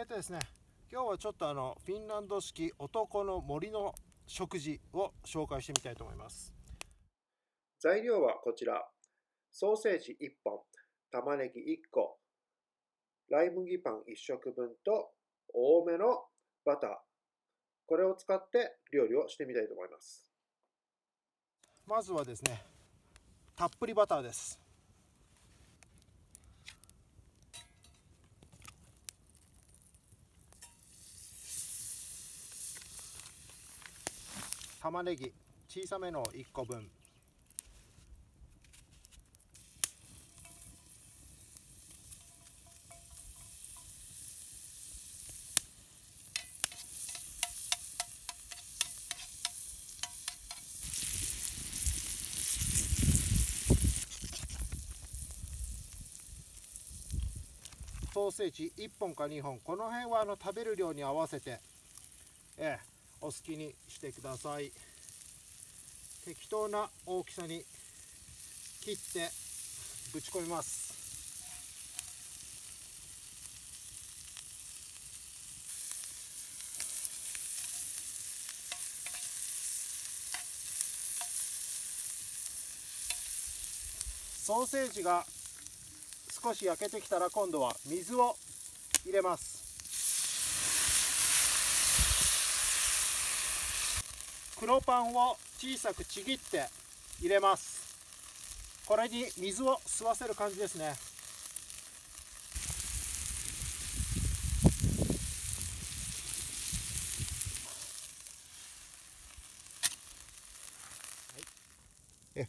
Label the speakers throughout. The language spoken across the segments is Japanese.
Speaker 1: ですね、今日はちょっとフィンランド式男の森の食事を紹介してみたいと思います。材料はこちら。ソーセージ1本、玉ねぎ1個、ライ麦パン1食分と多めのバター。これを使って料理をしてみたいと思います。まずはですね、たっぷりバターです。玉ねぎ小さめの1個分、ソーセージ1本か2本、この辺は食べる量に合わせて、お好きにしてください。適当な大きさに切ってぶち込みます。ソーセージが少し焼けてきたら、今度は水を入れます。黒パンを小さくちぎって入れます。これに水を吸わせる感じですね。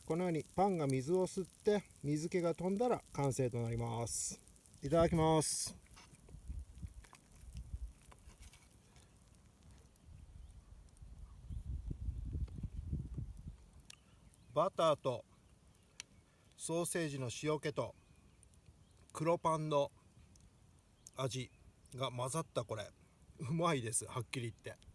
Speaker 1: このようにパンが水を吸って水気が飛んだら完成となります。いただきます。バターとソーセージの塩気と黒パンの味が混ざった、これうまいです、はっきり言って。